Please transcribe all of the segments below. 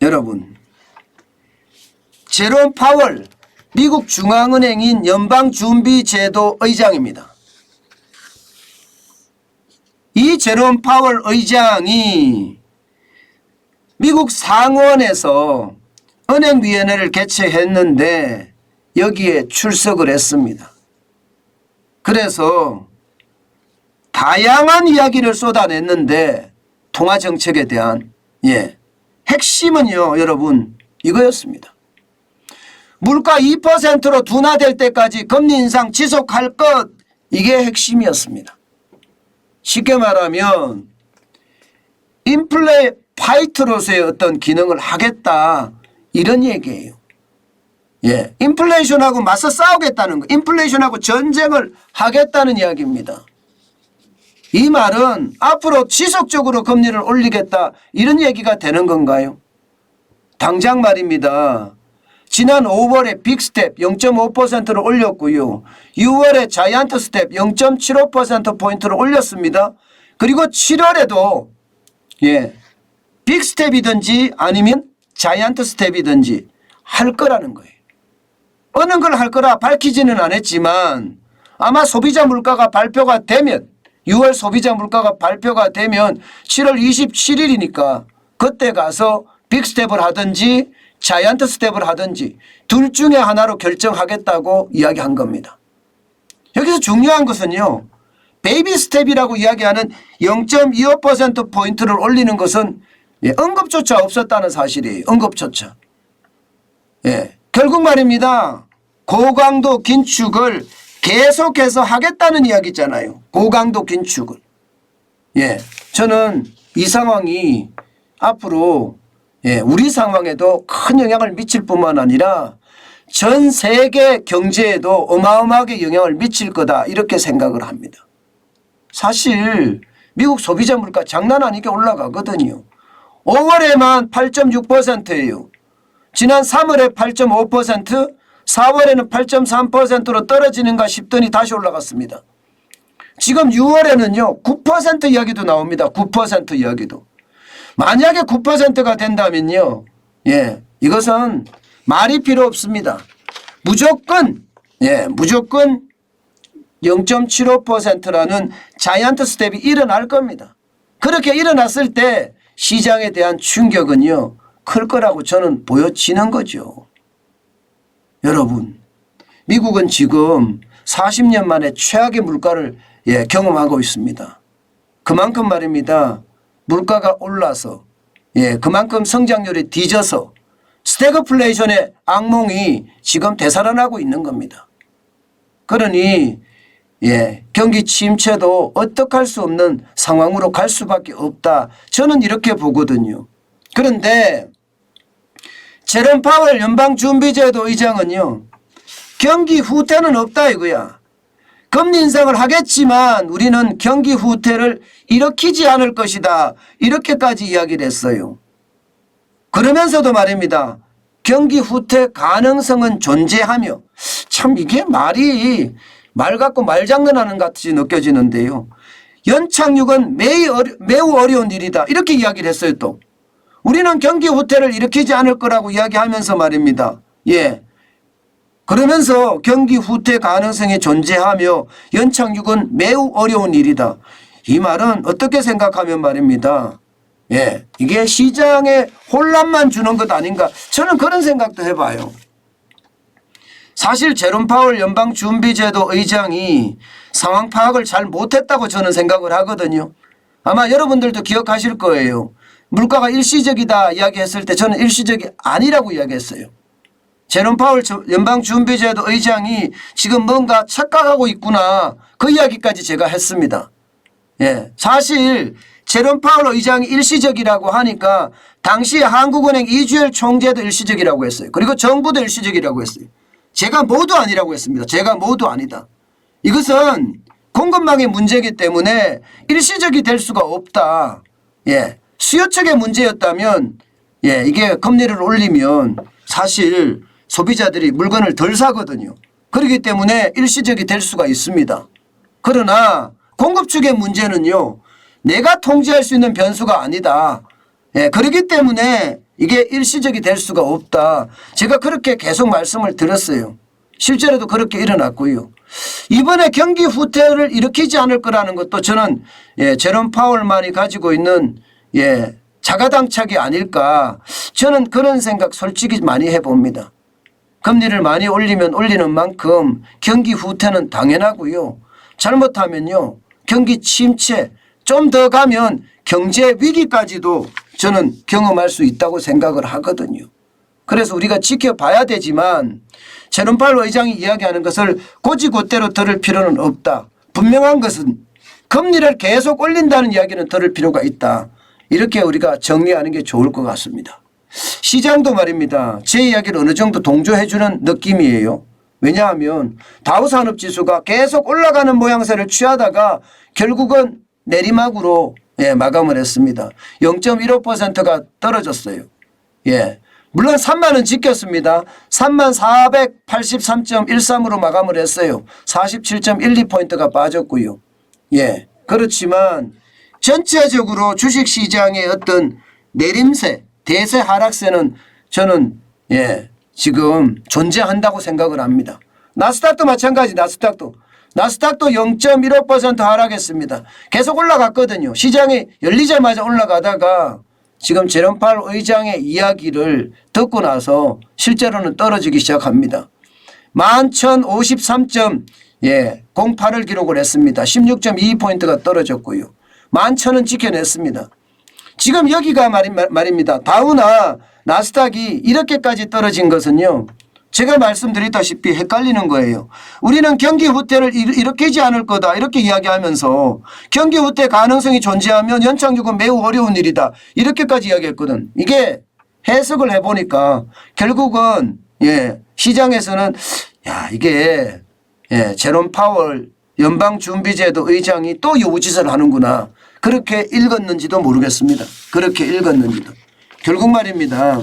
여러분, 제롬 파월 미국 중앙은행인 연방준비제도 의장입니다. 이 제롬 파월 의장이 미국 상원에서 은행위원회를 개최했는데 여기에 출석을 했습니다. 그래서 다양한 이야기를 쏟아냈는데 통화정책에 대한 핵심은요, 여러분, 이거였습니다. 물가 2%로 둔화될 때까지 금리 인상 지속할 것, 이게 핵심이었습니다. 쉽게 말하면 인플레 파이터로서의 어떤 기능을 하겠다, 이런 얘기예요. 인플레이션하고 맞서 싸우겠다는 거, 인플레이션하고 전쟁을 하겠다는 이야기입니다. 이 말은 앞으로 지속적으로 금리를 올리겠다, 이런 얘기가 되는 건가요? 당장 말입니다. 지난 5월에 빅스텝 0.5%를 올렸고요. 6월에 자이언트 스텝 0.75%포인트를 올렸습니다. 그리고 7월에도 빅스텝이든지 아니면 자이언트 스텝이든지 할 거라는 거예요. 어느 걸 할 거라 밝히지는 않았지만 아마 소비자 물가가 발표가 되면 6월 소비자 물가가 발표가 되면 7월 27일이니까 그때 가서 빅스텝을 하든지 자이언트 스텝을 하든지 둘 중에 하나로 결정하겠다고 이야기한 겁니다. 여기서 중요한 것은요, 베이비 스텝이라고 이야기하는 0.25%포인트를 올리는 것은 언급조차 없었다는 사실이에요. 언급조차. 결국 말입니다. 고강도 긴축을 계속해서 하겠다는 이야기잖아요. 고강도 긴축을. 저는 이 상황이 앞으로 우리 상황에도 큰 영향을 미칠 뿐만 아니라 전 세계 경제에도 어마어마하게 영향을 미칠 거다, 이렇게 생각을 합니다. 사실 미국 소비자 물가 장난 아니게 올라가거든요. 5월에만 8.6%예요. 지난 3월에 8.5%, 4월에는 8.3%로 떨어지는가 싶더니 다시 올라갔습니다. 지금 6월에는요 9% 이야기도 나옵니다. 9% 이야기도. 만약에 9%가 된다면요, 이것은 말이 필요 없습니다. 무조건 0.75%라는 자이언트 스텝이 일어날 겁니다. 그렇게 일어났을 때 시장에 대한 충격은요 클 거라고 저는 보여지는 거죠. 여러분, 미국은 지금 40년 만에 최악의 물가를 경험하고 있습니다. 그만큼 말입니다. 물가가 올라서 그만큼 성장률이 뒤져서 스태그플레이션의 악몽이 지금 되살아나고 있는 겁니다. 그러니 경기 침체도 어떡할 수 없는 상황으로 갈 수밖에 없다, 저는 이렇게 보거든요. 그런데 제롬 파월 연방준비제도 의장은요, 경기 후퇴는 없다 이거야. 금리 인상을 하겠지만 우리는 경기 후퇴를 일으키지 않을 것이다, 이렇게까지 이야기를 했어요. 그러면서도 말입니다. 경기 후퇴 가능성은 존재하며, 참 이게 말이 말 같고 말장난하는 것 같이 느껴지는데요. 연착륙은 매우 어려운 일이다, 이렇게 이야기를 했어요. 또 우리는 경기 후퇴를 일으키지 않을 거라고 이야기하면서 말입니다. 그러면서 경기 후퇴 가능성이 존재하며 연착륙은 매우 어려운 일이다. 이 말은 어떻게 생각하면 말입니다. 이게 시장에 혼란만 주는 것 아닌가, 저는 그런 생각도 해봐요. 사실 제롬 파월 연방준비제도 의장이 상황 파악을 잘 못했다고 저는 생각을 하거든요. 아마 여러분들도 기억하실 거예요. 물가가 일시적이다 이야기했을 때 저는 일시적이 아니라고 이야기했어요. 제롬 파월 연방준비제도 의장이 지금 뭔가 착각하고 있구나, 그 이야기까지 제가 했습니다. 사실 제롬 파월 의장이 일시적이라고 하니까 당시 한국은행 이주열 총재도 일시적이라고 했어요. 그리고 정부도 일시적이라고 했어요. 제가 모두 아니라고 했습니다. 제가 모두 아니다. 이것은 공급망의 문제이기 때문에 일시적이 될 수가 없다. 수요 측의 문제였다면 이게 금리를 올리면 사실 소비자들이 물건을 덜 사거든요. 그렇기 때문에 일시적이 될 수가 있습니다. 그러나 공급 측의 문제는요, 내가 통제할 수 있는 변수가 아니다. 그렇기 때문에 이게 일시적이 될 수가 없다. 제가 그렇게 계속 말씀을 드렸어요. 실제로도 그렇게 일어났고요. 이번에 경기 후퇴를 일으키지 않을 거라는 것도 저는 제롬 파월만이 가지고 있는 자가당착이 아닐까. 저는 그런 생각 솔직히 많이 해봅니다. 금리를 많이 올리면 올리는 만큼 경기 후퇴는 당연하고요. 잘못하면요. 경기 침체 좀 더 가면 경제 위기까지도 저는 경험할 수 있다고 생각을 하거든요. 그래서 우리가 지켜봐야 되지만 제롬 파월 의장이 이야기하는 것을 곧이곧대로 들을 필요는 없다. 분명한 것은 금리를 계속 올린다는 이야기는 들을 필요가 있다. 이렇게 우리가 정리하는 게 좋을 것 같습니다. 시장도 말입니다. 제 이야기를 어느 정도 동조해 주는 느낌이에요. 왜냐하면 다우산업지수가 계속 올라가는 모양새를 취하다가 결국은 내리막으로 마감을 했습니다. 0.15%가 떨어졌어요. 물론 3만 원 지켰습니다. 3483.13으로 마감을 했어요. 47.12포인트가 빠졌고요. 그렇지만 전체적으로 주식시장의 어떤 내림세, 대세 하락세는 저는 지금 존재한다고 생각을 합니다. 나스닥도 마찬가지. 나스닥도 0.15% 하락했습니다. 계속 올라갔거든요. 시장이 열리자마자 올라가다가 지금 제롬 파월 의장의 이야기를 듣고 나서 실제로는 떨어지기 시작합니다. 11,053.08을 기록을 했습니다. 16.22포인트가 떨어졌고요. 11,000은 지켜냈습니다. 지금 여기가 말입니다. 다우나 나스닥이 이렇게까지 떨어진 것은요. 제가 말씀드렸다시피 헷갈리는 거예요. 우리는 경기 후퇴를 일으키지 않을 거다 이렇게 이야기하면서 경기 후퇴 가능성이 존재하면 연착륙은 매우 어려운 일이다 이렇게까지 이야기했거든. 이게 해석을 해보니까 결국은 시장에서는 이게 제롬 파월 연방준비제도 의장이 또 요구짓을 하는구나 그렇게 읽었는지도 모르겠습니다. 그렇게 읽었는지도. 결국 말입니다.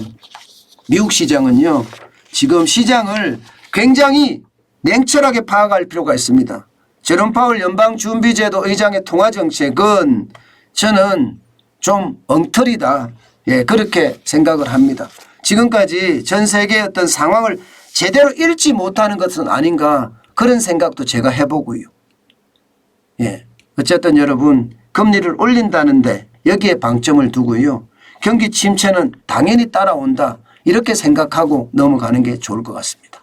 미국 시장은요. 지금 시장을 굉장히 냉철하게 파악할 필요가 있습니다. 제롬 파월 연방준비제도 의장의 통화정책은 저는 좀 엉터리다. 그렇게 생각을 합니다. 지금까지 전 세계의 어떤 상황을 제대로 읽지 못하는 것은 아닌가 그런 생각도 제가 해보고요. 어쨌든 여러분 금리를 올린다는데 여기에 방점을 두고요. 경기 침체는 당연히 따라온다. 이렇게 생각하고 넘어가는 게 좋을 것 같습니다.